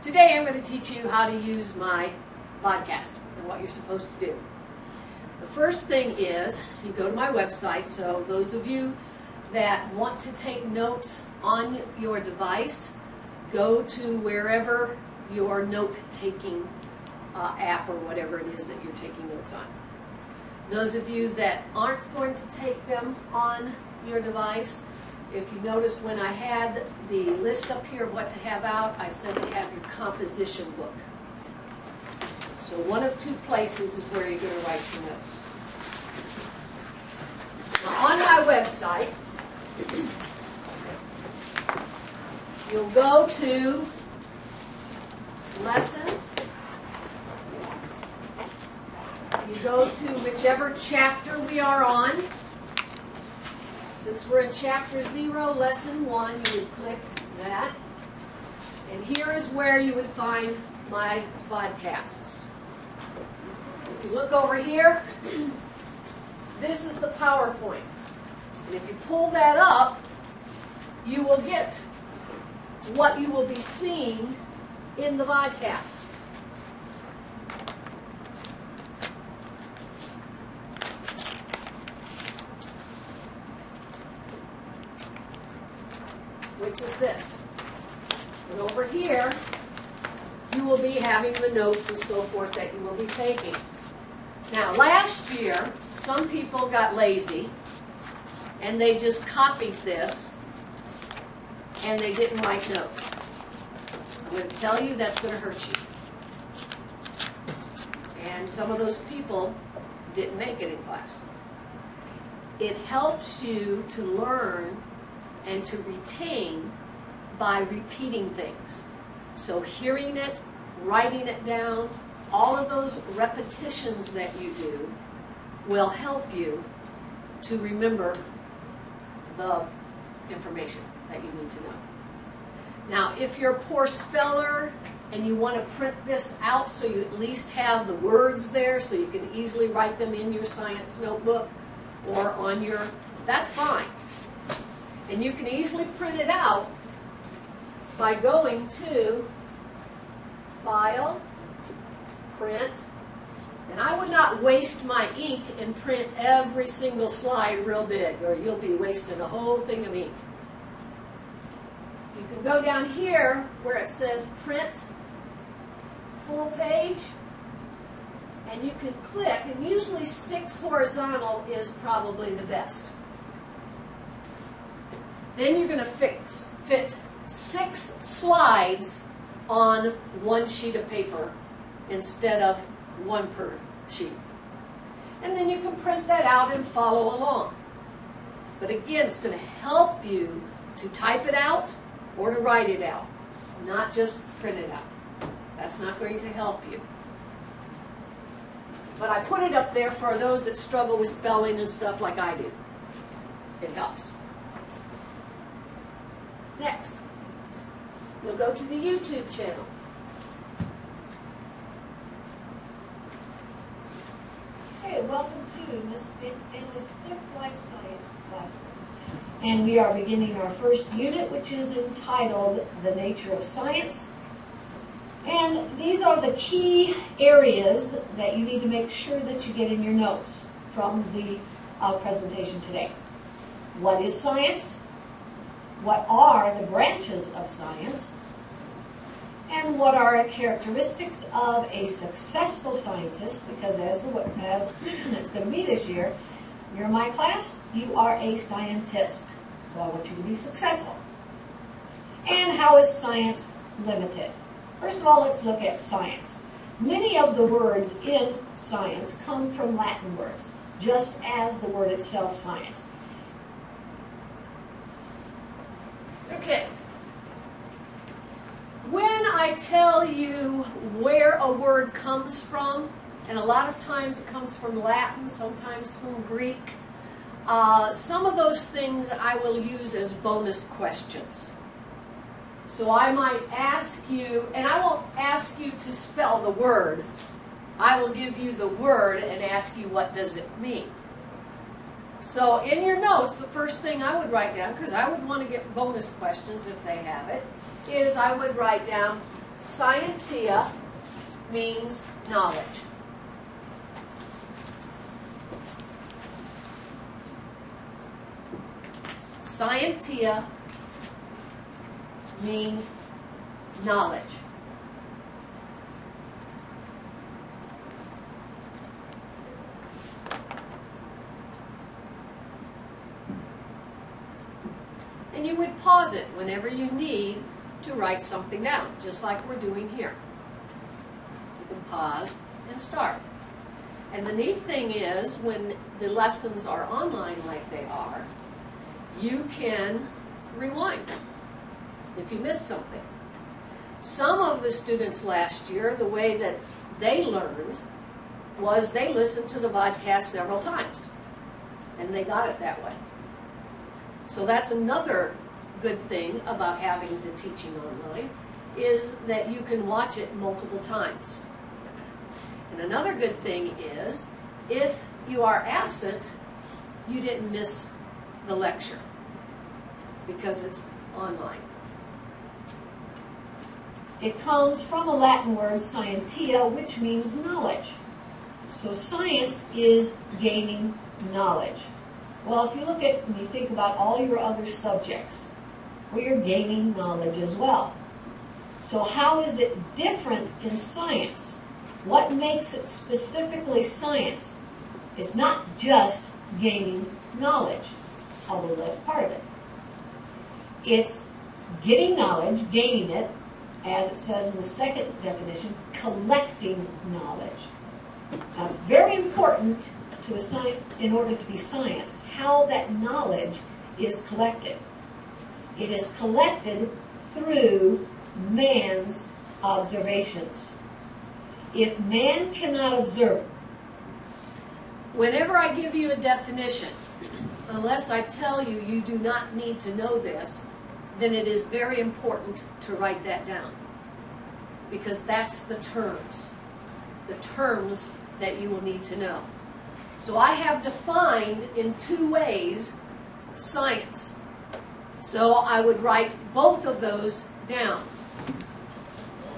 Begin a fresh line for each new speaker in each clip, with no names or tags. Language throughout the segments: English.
Today I'm going to teach you how to use my vodcast and what you're supposed to do. The first thing is you go to my website, so those of you that want to take notes on your device, go to wherever your note-taking app or whatever it is that you're taking notes on. Those of you that aren't going to take them on your device, if you noticed when I had the list up here of what to have out, I said to have your composition book. So one of two places is where you're going to write your notes. Now on my website, you'll go to Lessons. You go to whichever chapter we are on. Since we're in Chapter 0, Lesson 1, you would click that. And here is where you would find my vodcasts. If you look over here, this is the PowerPoint. And if you pull that up, you will get what you will be seeing in the vodcast. Which is this. And over here, you will be having the notes and so forth that you will be taking. Now, last year, some people got lazy, and they just copied this, and they didn't write notes. I'm going to tell you that's going to hurt you. And some of those people didn't make it in class. It helps you to learn and to retain by repeating things. So hearing it, writing it down, all of those repetitions that you do will help you to remember the information that you need to know. Now, if you're a poor speller and you want to print this out so you at least have the words there so you can easily write them in your science notebook or on your, that's fine. And you can easily print it out by going to File, Print, and I would not waste my ink and print every single slide real big, or you'll be wasting a whole thing of ink. You can go down here where it says Print Full Page, and you can click, and usually 6 horizontal is probably the best. Then you're going to fit 6 slides on one sheet of paper instead of 1 per sheet. And then you can print that out and follow along. But again, it's going to help you to type it out or to write it out, not just print it out. That's not going to help you. But I put it up there for those that struggle with spelling and stuff like I do. It helps. Next, you'll go to the YouTube channel. Hey, welcome to Miss English 5th Life Science classroom. And we are beginning our first unit, which is entitled The Nature of Science. And these are the key areas that you need to make sure that you get in your notes from the presentation today. What is science? What are the branches of science? And what are the characteristics of a successful scientist? Because as it's going to be this year, you're in my class, you are a scientist. So I want you to be successful. And how is science limited? First of all, let's look at science. Many of the words in science come from Latin words, just as the word itself, science. Okay. When I tell you where a word comes from, and a lot of times it comes from Latin, sometimes from Greek, some of those things I will use as bonus questions. So I might ask you, and I won't ask you to spell the word. I will give you the word and ask you what does it mean. So in your notes, the first thing I would write down, because I would want to get bonus questions if they have it, is I would write down Scientia means knowledge. Scientia means knowledge. And you would pause it whenever you need to write something down, just like we're doing here. You can pause and start. And the neat thing is, when the lessons are online like they are, you can rewind if you miss something. Some of the students last year, the way that they learned was they listened to the vodcast several times, and they got it that way. So that's another good thing about having the teaching online, is that you can watch it multiple times. And another good thing is, if you are absent, you didn't miss the lecture because it's online. It comes from a Latin word, scientia, which means knowledge. So science is gaining knowledge. Well, if you look at, when you think about all your other subjects, we are gaining knowledge as well. So how is it different in science? What makes it specifically science? It's not just gaining knowledge, although that's part of it. It's getting knowledge, gaining it, as it says in the second definition, collecting knowledge. Now, it's very important to a science, in order to be science, how that knowledge is collected. It is collected through man's observations. If man cannot observe, whenever I give you a definition, unless I tell you you do not need to know this, then it is very important to write that down. Because that's the terms that you will need to know. So I have defined in two ways science. So I would write both of those down.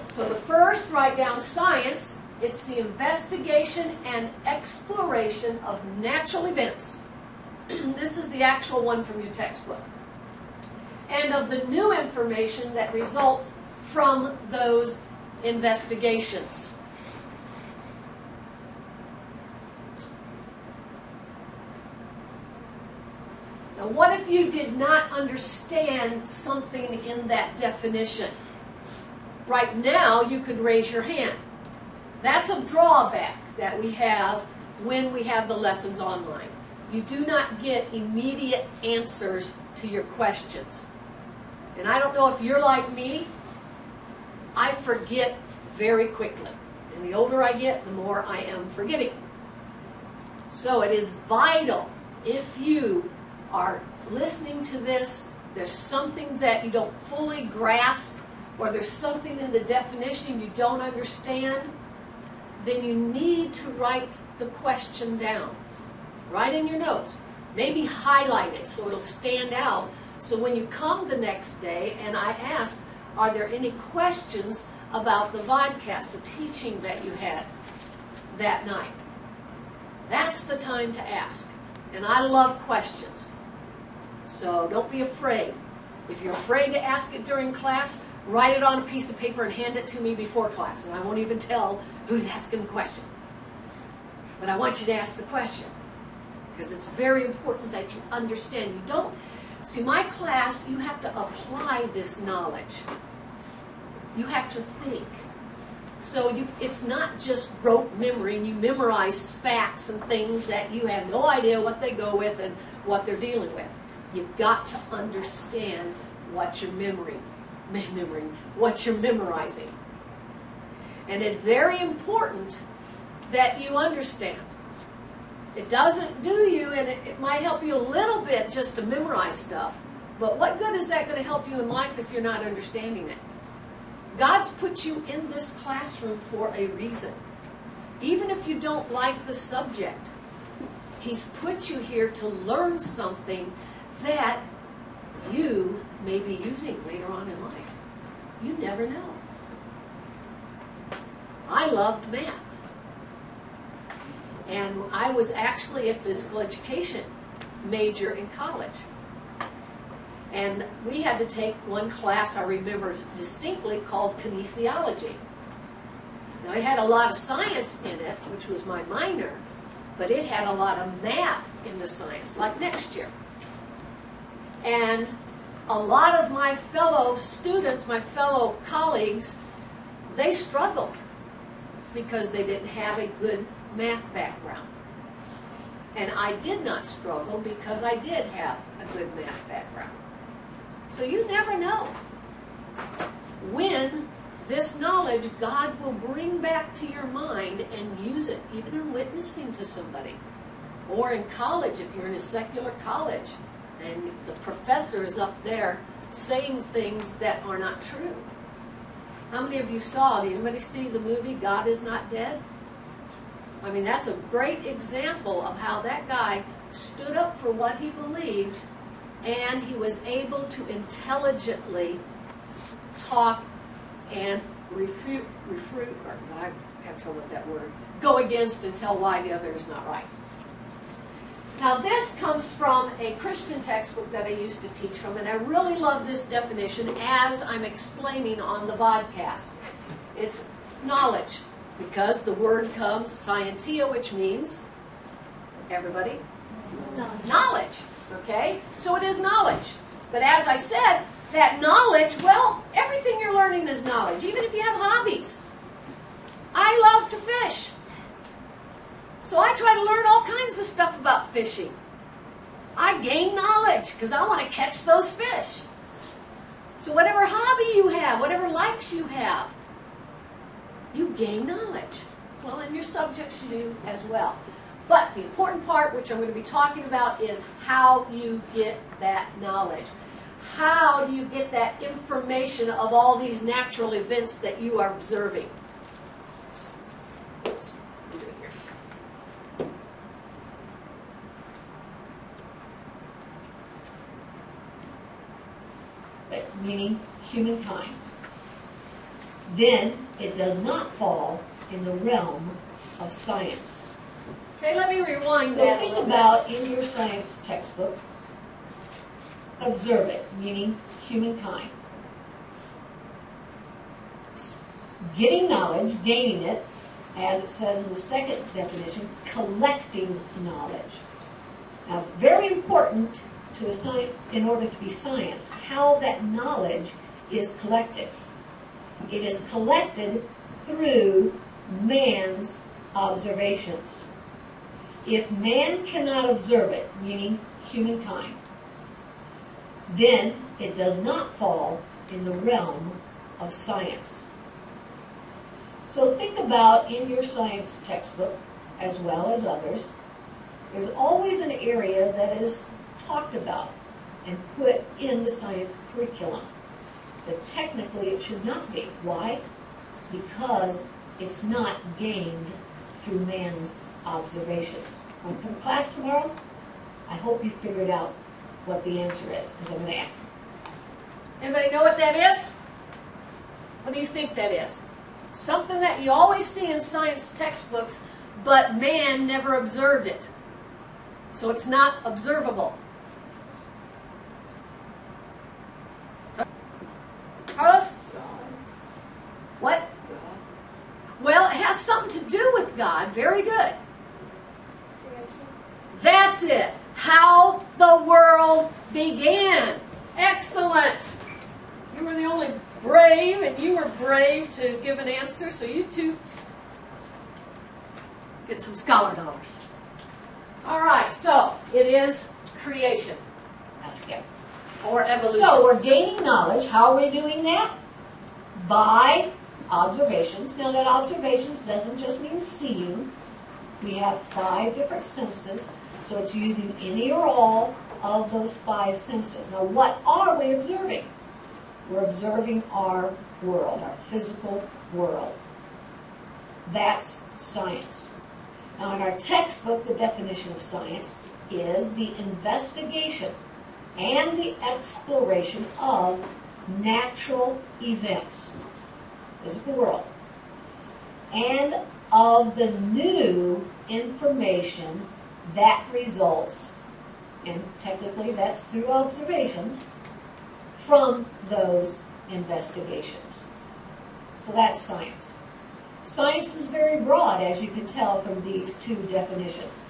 So the first, write down science. It's the investigation and exploration of natural events. This is the actual one from your textbook. And of the new information that results from those investigations. Now, what if you did not understand something in that definition? Right now, you could raise your hand. That's a drawback that we have when we have the lessons online. You do not get immediate answers to your questions. And I don't know if you're like me, I forget very quickly. And the older I get, the more I am forgetting. So it is vital, if you are listening to this, there's something that you don't fully grasp, or there's something in the definition you don't understand, then you need to write the question down. Write in your notes. Maybe highlight it so it'll stand out. So when you come the next day and I ask, are there any questions about the vodcast, the teaching that you had that night? That's the time to ask. And I love questions. So don't be afraid. If you're afraid to ask it during class, write it on a piece of paper and hand it to me before class. And I won't even tell who's asking the question. But I want you to ask the question. Because it's very important that you understand. You don't, see, my class, you have to apply this knowledge. You have to think. So it's not just rote memory and you memorize facts and things that you have no idea what they go with and what they're dealing with. You've got to understand what you're what you're memorizing. And it's very important that you understand. It doesn't do you, and it might help you a little bit just to memorize stuff, but what good is that going to help you in life if you're not understanding it? God's put you in this classroom for a reason. Even if you don't like the subject, He's put you here to learn something that you may be using later on in life. You never know. I loved math. And I was actually a physical education major in college. And we had to take one class, I remember distinctly, called kinesiology. Now, it had a lot of science in it, which was my minor, but it had a lot of math in the science, like next year. And a lot of my fellow students, my fellow colleagues, they struggled because they didn't have a good math background. And I did not struggle because I did have a good math background. So you never know when this knowledge God will bring back to your mind and use it, even in witnessing to somebody. Or in college, if you're in a secular college, and the professor is up there saying things that are not true. How many of you saw, did anybody see the movie God Is Not Dead? I mean, that's a great example of how that guy stood up for what he believed, and he was able to intelligently talk and refute, or I have trouble with that word, go against and tell why the other is not right. Now this comes from a Christian textbook that I used to teach from, and I really love this definition as I'm explaining on the vodcast. It's knowledge, because the word comes scientia, which means, everybody? Knowledge. Okay? So it is knowledge. But as I said, that knowledge, well, everything you're learning is knowledge, even if you have hobbies. I love to fish. So I try to learn all kinds of stuff about fishing. I gain knowledge because I want to catch those fish. So whatever hobby you have, whatever likes you have, you gain knowledge. Well, and your subjects you do as well. But the important part, which I'm going to be talking about, is how you get that knowledge. How do you get that information of all these natural events that you are observing? Oops, let me do it here.
Meaning humankind. Then it does not fall in the realm of science.
Okay, let me rewind
So
that a
think
little
about in your science textbook, observe it, meaning humankind. Getting knowledge, gaining it, as it says in the second definition, collecting knowledge. Now it's very important to a science, in order to be science, how that knowledge is collected. It is collected through man's observations. If man cannot observe it, meaning humankind, then it does not fall in the realm of science. So think about in your science textbook, as well as others, there's always an area that is talked about and put in the science curriculum. But technically it should not be. Why? Because it's not gained through man's observations. When you come to class tomorrow, I hope you figured out what the answer is, because I'm going to ask.
Anybody know what that is? What do you think that is? Something that you always see in science textbooks, but man never observed it. So it's not observable. Carlos? What? Well, it has something to do with God. Very good. That's it. How the world began. Excellent. You were the only brave, and you were brave to give an answer, so you two get some scholar dollars. All right, so it is creation.
Ask him.
Or evolution.
So we're gaining knowledge. How are we doing that? By observations. Now that observations doesn't just mean seeing. We have 5 different senses, so it's using any or all of those 5 senses. Now what are we observing? We're observing our world, our physical world. That's science. Now in our textbook, the definition of science is the investigation and the exploration of natural events. Physical world. and of the new information that results, and technically that's through observations, from those investigations. So that's science. Science is very broad, as you can tell from these two definitions.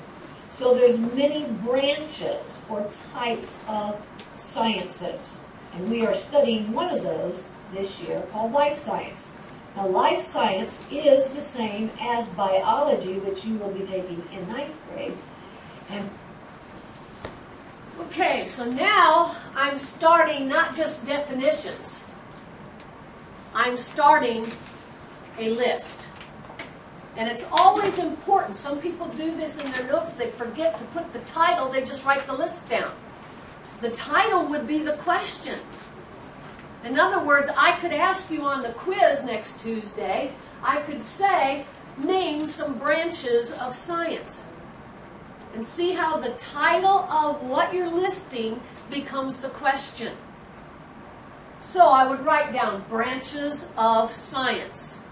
So there's many branches or types of sciences, and we are studying one of those this year called life science. Now, life science is the same as biology, which you will be taking in 9th grade. And
Okay, so now I'm starting not just definitions. I'm starting a list. And it's always important. Some people do this in their notes. They forget to put the title. They just write the list down. The title would be the question. In other words, I could ask you on the quiz next Tuesday, I could say, name some branches of science. And see how the title of what you're listing becomes the question. So I would write down branches of science.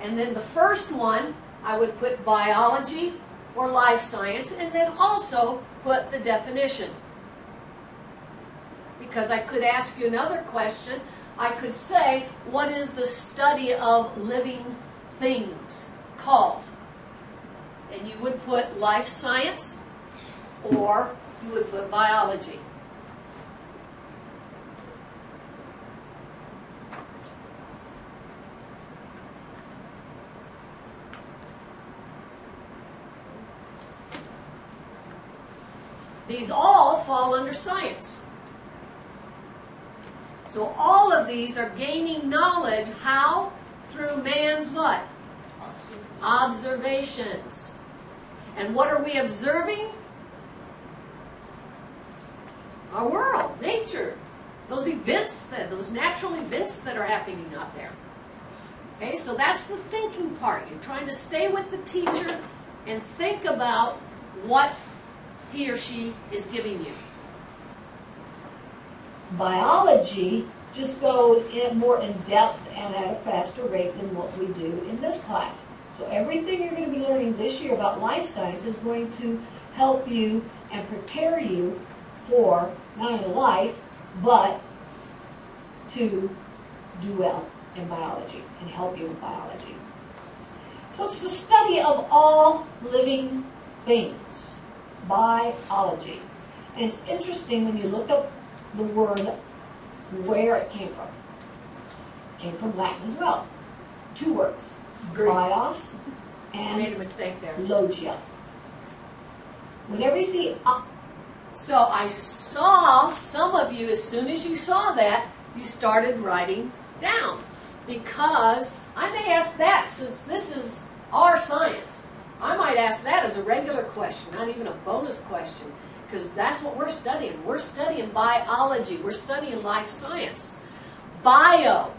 And then the first one, I would put biology or life science, and then also put the definition. Because I could ask you another question. I could say, what is the study of living things called? And you would put life science, or you would put biology. These all fall under science. So all of these are gaining knowledge. How? Through man's what? Observations. And what are we observing? Our world, nature. Those events, those natural events that are happening out there. Okay, so that's the thinking part. You're trying to stay with the teacher and think about what he or she is giving you.
biology just goes in more in depth and at a faster rate than what we do in this class. So everything you're going to be learning this year about life science is going to help you and prepare you for not only life, but to do well in biology and help you in biology. So it's the study of all living things, biology. And it's interesting when you look up the word where it came from. It came from Latin as well. 2 words.
Greek.
Bios
I made a
and
mistake there.
logia. Whenever you see
So I saw some of you, as soon as you saw that, you started writing down. Because I may ask that, since this is our science, I might ask that as a regular question, not even a bonus question, because that's what we're studying. We're studying biology. We're studying life science. Bios.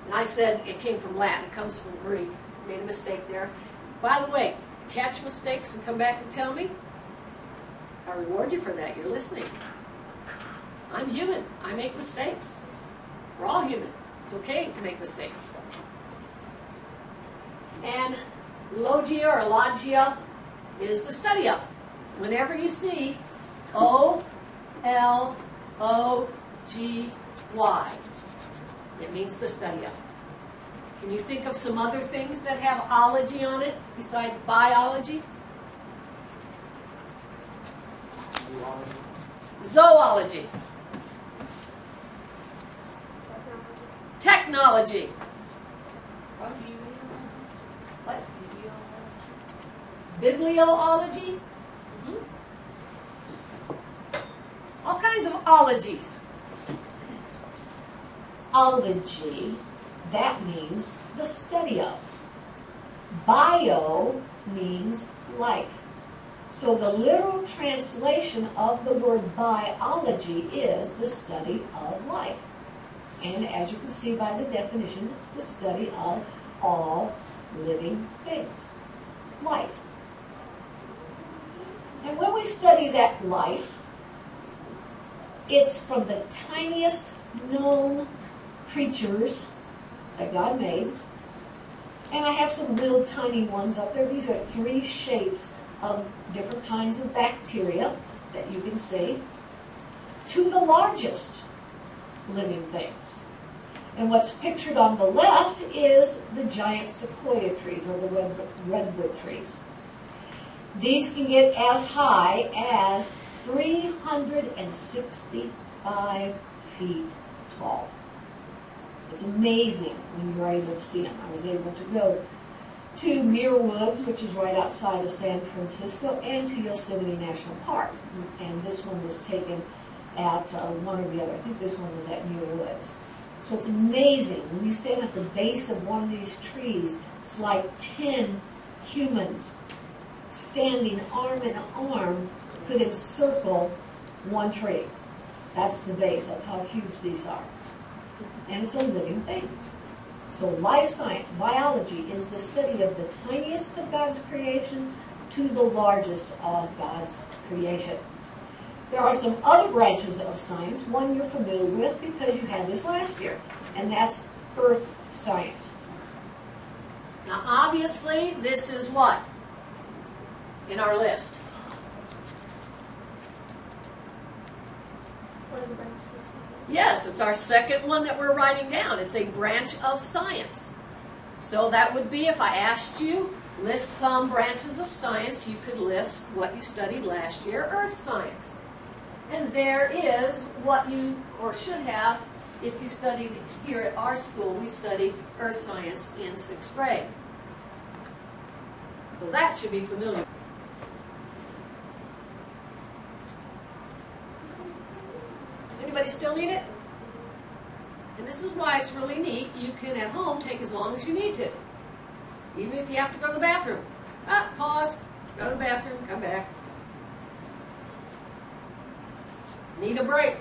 And I said it came from Latin. It comes from Greek. Made a mistake there. By the way, catch mistakes and come back and tell me. I reward you for that. You're listening. I'm human. I make mistakes. We're all human. It's okay to make mistakes. And logia or logia is the study of. Whenever you see O-L-O-G-Y, it means the study of. Can you think of some other things that have ology on it besides biology? Zoology. Technology. What? Bibliology? All kinds of ologies.
ology, that means the study of. Bio means life. So the literal translation of the word biology is the study of life. And as you can see by the definition, it's the study of all living things. Life. And when we study that life, it's from the tiniest known creatures that God made. And I have some little tiny ones up there. These are 3 shapes of different kinds of bacteria that you can see, to the largest living things. And what's pictured on the left is the giant sequoia trees, or the redwood trees. These can get as high as 365 feet tall. It's amazing when you're able to see them. I was able to go to Muir Woods, which is right outside of San Francisco, and to Yosemite National Park. And this one was taken at one or the other. I think this one was at Muir Woods. So it's amazing. When you stand at the base of one of these trees, it's like 10 humans standing arm in arm could encircle one tree. That's the base. That's how huge these are. And it's a living thing. So life science, biology, is the study of the tiniest of God's creation to the largest of God's creation. There are some other branches of science, one you're familiar with because you had this last year, and that's earth science.
Now, obviously, this is what? In our list. Yes, it's our second one that we're writing down. It's a branch of science. So that would be, if I asked you, list some branches of science, you could list what you studied last year, earth science. And there is what you, or should have, if you studied here at our school, we studied earth science in 6th grade. So that should be familiar. Anybody still need it? And this is why it's really neat. You can at home take as long as you need to. Even if you have to go to the bathroom. Pause, go to the bathroom, come back. Need a break.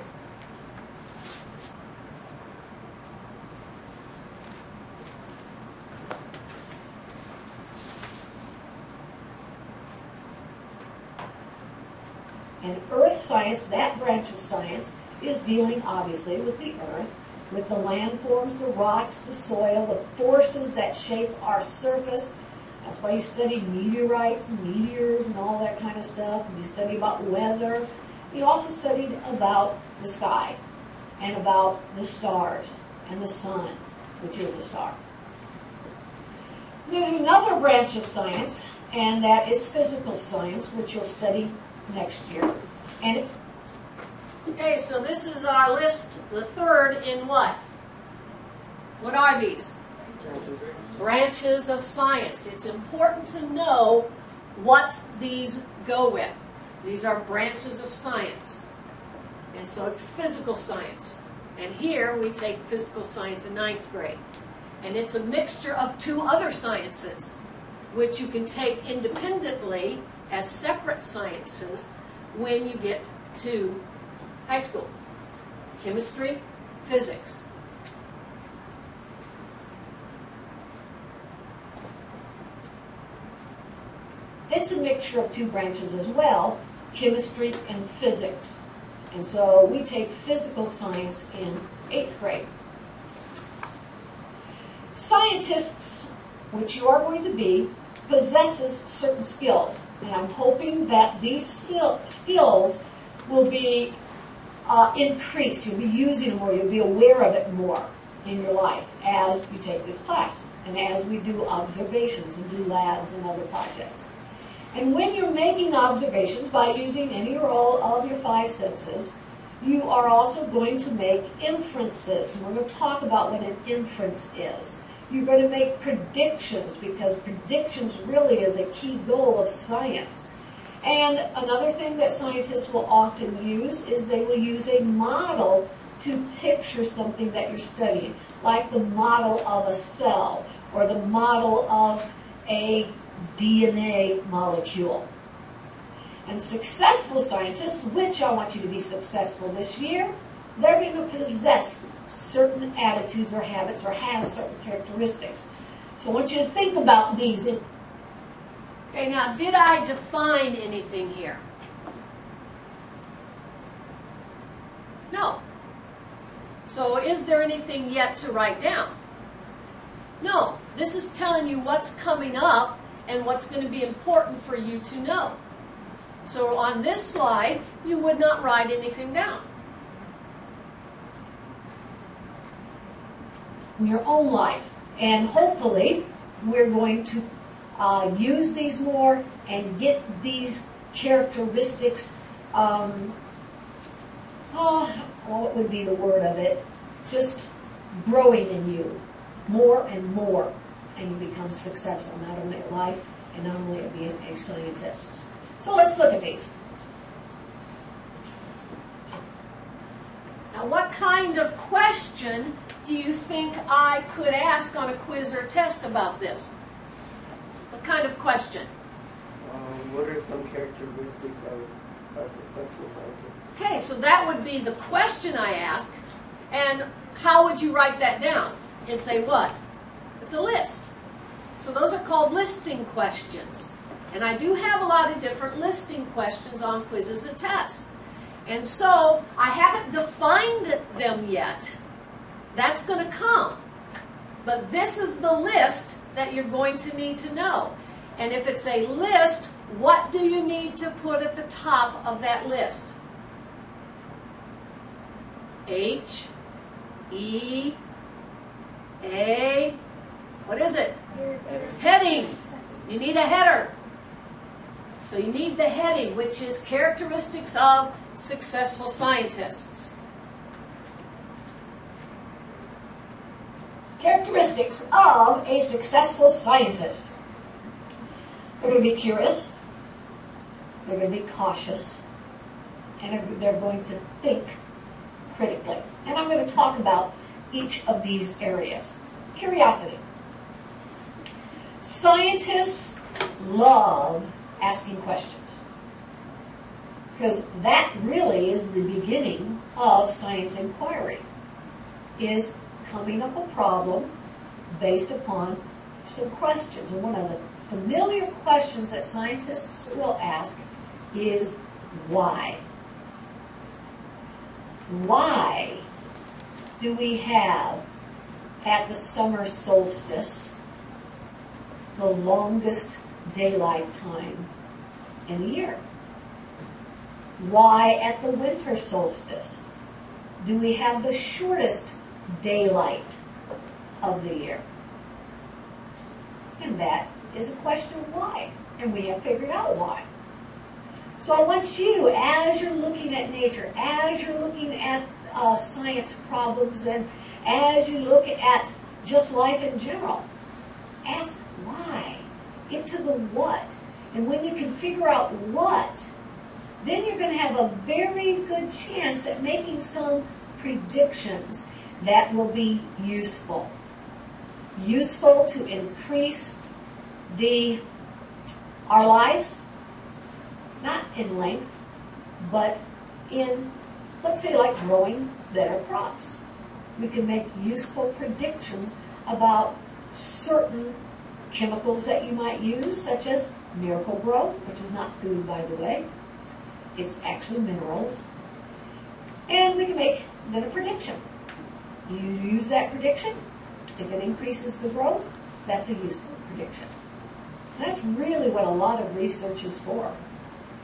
And earth science, that branch of science, is dealing obviously with the earth, with the landforms, the rocks, the soil, the forces that shape our surface. That's why you study meteorites and meteors and all that kind of stuff. And you study about weather. You also studied about the sky and about the stars and the sun, which is a star. There's another branch of science, and that is physical science, which you'll study next year. And
okay, so this is our list, the third in what? What are these? Branches of science. It's important to know what these go with. These are branches of science. And so it's physical science. And here we take physical science in 9th grade. And it's a mixture of 2 other sciences, which you can take independently as separate sciences when you get to high school. Chemistry, physics.
it's a mixture of 2 branches as well, chemistry and physics. And so we take physical science in 8th grade. Scientists, which you are going to be, possesses certain skills. And I'm hoping that these skills will be increased. You'll be using them more. You'll be aware of it more in your life as you take this class and as we do observations and do labs and other projects. And when you're making observations by using any or all of your 5 senses, you are also going to make inferences. And we're going to talk about what an inference is. You're going to make predictions, because predictions really is a key goal of science. And another thing that scientists will often use is they will use a model to picture something that you're studying, like the model of a cell or the model of a DNA molecule. And successful scientists, which I want you to be successful this year, they're going to possess certain attitudes or habits or have certain characteristics. So I want you to think about these.
Okay, now, did I define anything here? No. So is there anything yet to write down? No. This is telling you what's coming up and what's going to be important for you to know. So on this slide, you would not write anything down.
In your own life. And hopefully, we're going to use these more and get these characteristics, what would be the word of it? Just growing in you more and more. And you become successful, not only at life and not only at being a scientist. So let's look at these.
Now, what kind of question do you think I could ask on a quiz or test about this? What kind of question?
What are some characteristics of a successful scientist?
Okay, so that would be the question I ask. And how would you write that down? It's a what? It's a list. So those are called listing questions. And I do have a lot of different listing questions on quizzes and tests. And so I haven't defined them yet. That's going to come. But this is the list that you're going to need to know. And if it's a list, what do you need to put at the top of that list? H, E, A, what is it? Heading. You need a header. So you need the heading, which is characteristics of successful scientists.
Characteristics of a successful scientist. They're going to be curious, they're going to be cautious, and they're going to think critically. And I'm going to talk about each of these areas. Curiosity. Scientists love asking questions, because that really is the beginning of science inquiry, is coming up a problem based upon some questions. And one of the familiar questions that scientists will ask is why? Why do we have at the summer solstice the longest daylight time in the year? Why at the winter solstice do we have the shortest daylight of the year? And that is a question of why. And we have figured out why. So I want you, as you're looking at nature, as you're looking at science problems, and as you look at just life in general, ask why. Get to the what. And when you can figure out what, then you're going to have a very good chance at making some predictions that will be useful. Useful to increase our lives, not in length, but in, let's say, like growing better crops. We can make useful predictions about certain chemicals that you might use, such as Miracle Grow, which is not food, by the way. It's actually minerals. And we can make then a prediction. You use that prediction. If it increases the growth, that's a useful prediction. That's really what a lot of research is for,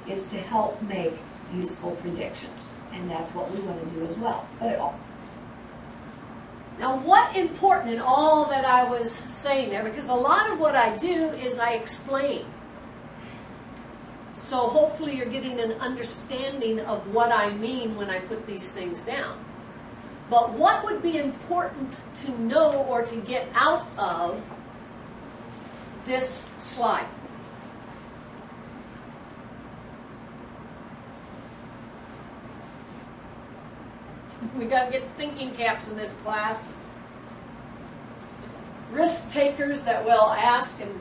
is to help make useful predictions. And that's what we want to do as well. But
Now, what important in all that I was saying there, because a lot of what I do is I explain. So hopefully you're getting an understanding of what I mean when I put these things down. But what would be important to know or to get out of this slide? We got to get thinking caps in this class. Risk takers that will ask and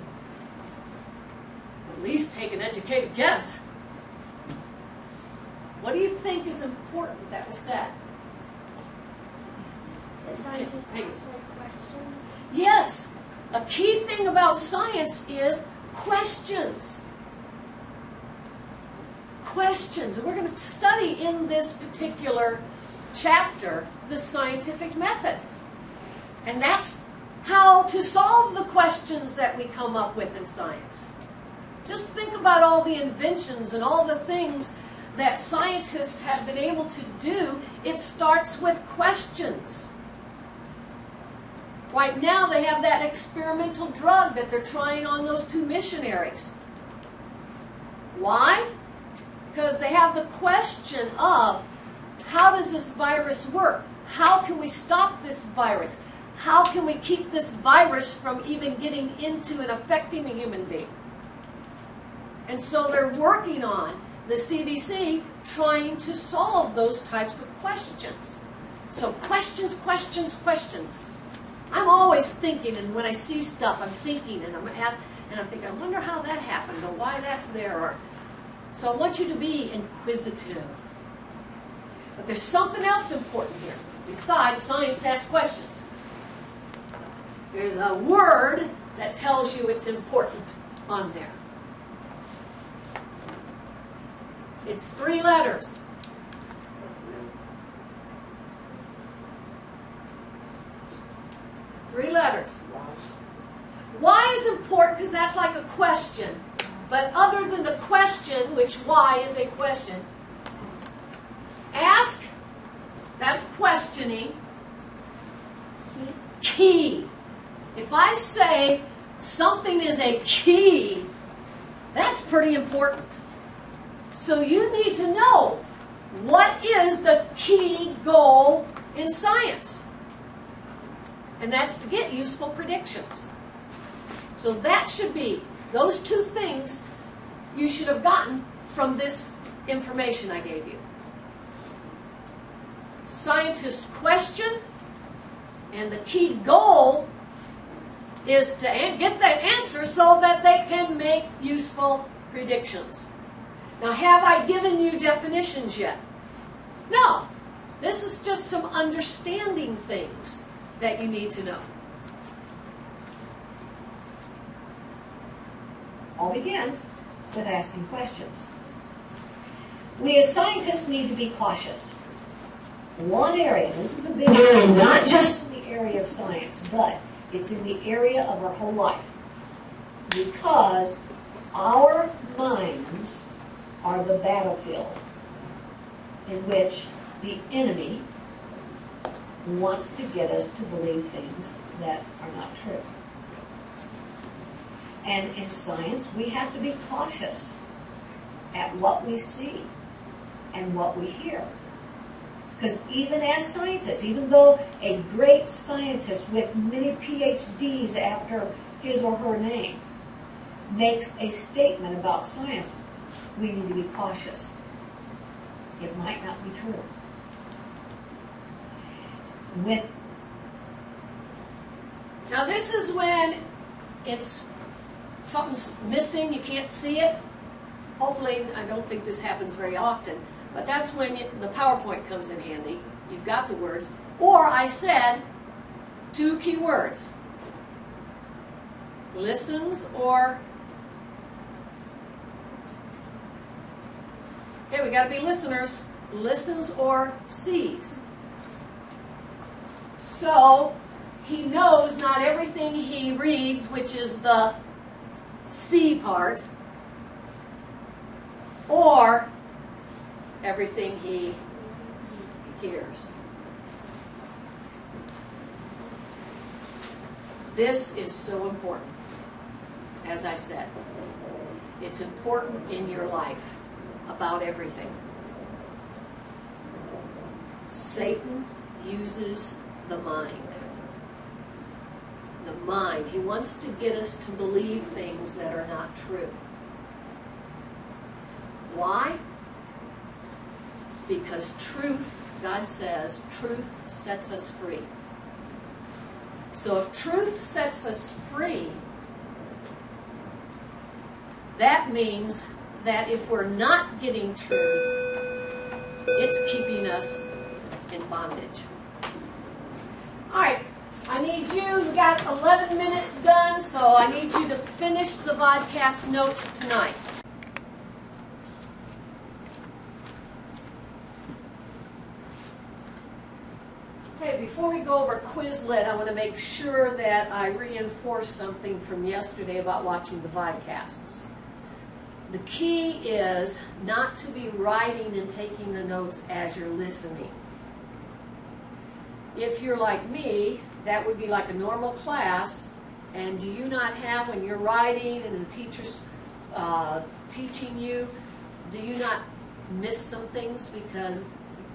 at least take an educated guess. What do you think is important that was said?
That scientists ask like questions.
Yes. A key thing about science is questions. Questions. And we're going to study in this particular chapter, the scientific method. And that's how to solve the questions that we come up with in science. Just think about all the inventions and all the things that scientists have been able to do. It starts with questions. Right now they have that experimental drug that they're trying on those 2 missionaries. Why? Because they have the question of, how does this virus work? How can we stop this virus? How can we keep this virus from even getting into and affecting a human being? And so they're working on, the CDC, trying to solve those types of questions. So questions, questions, questions. I'm always thinking, and when I see stuff, I'm thinking, and I'm thinking, I wonder how that happened, or why that's there. So I want you to be inquisitive. But there's something else important here. Besides, science asks questions. There's a word that tells you it's important on there. It's 3 letters. Three letters. Why is important? Because that's like a question. But other than the question, which why is a question, ask, that's questioning. Key. If I say something is a key, that's pretty important. So you need to know, what is the key goal in science? And that's to get useful predictions. So that should be, those 2 things you should have gotten from this information I gave you. Scientists question, and the key goal is to get that answer so that they can make useful predictions. Now, have I given you definitions yet? No. This is just some understanding things that you need to know.
All begins with asking questions. We as scientists need to be cautious. One area, this is a big area, not just in the area of science, but it's in the area of our whole life. Because our minds are the battlefield in which the enemy wants to get us to believe things that are not true. And in science, we have to be cautious at what we see and what we hear. Because even as scientists, even though a great scientist with many PhDs after his or her name makes a statement about science, we need to be cautious. It might not be true.
Now this is when something's missing, you can't see it. Hopefully, I don't think this happens very often, but that's when the PowerPoint comes in handy. You've got the words. Or I said 2 key words. Listens or... Okay, we got to be listeners. Listens or sees. So, he knows not everything he reads, which is the see part, or everything he hears. This is so important, as I said. It's important in your life, about everything. Satan uses the mind. The mind. He wants to get us to believe things that are not true. Why? Because truth, God says, truth sets us free. So if truth sets us free, that means that if we're not getting truth, it's keeping us in bondage. All right, I need you've got 11 minutes done, so I need you to finish the vodcast notes tonight. Okay, before we go over Quizlet, I want to make sure that I reinforce something from yesterday about watching the vodcasts. The key is not to be writing and taking the notes as you're listening. If you're like me, that would be like a normal class, and do you not have, when you're writing and the teacher's teaching you, do you not miss some things because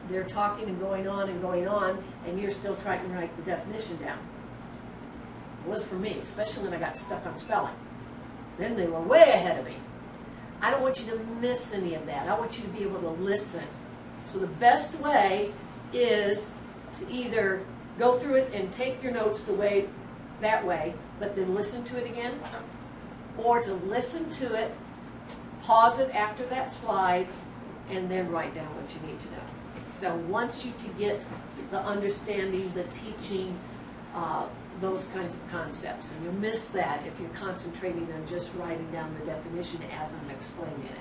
they're talking and going on, and you're still trying to write the definition down? It was for me, especially when I got stuck on spelling. Then they were way ahead of me. I don't want you to miss any of that. I want you to be able to listen. So the best way is to either go through it and take your notes that way, but then listen to it again, or to listen to it, pause it after that slide, and then write down what you need to know. So I want you to get the understanding, the teaching, those kinds of concepts. And you'll miss that if you're concentrating on just writing down the definition as I'm explaining it.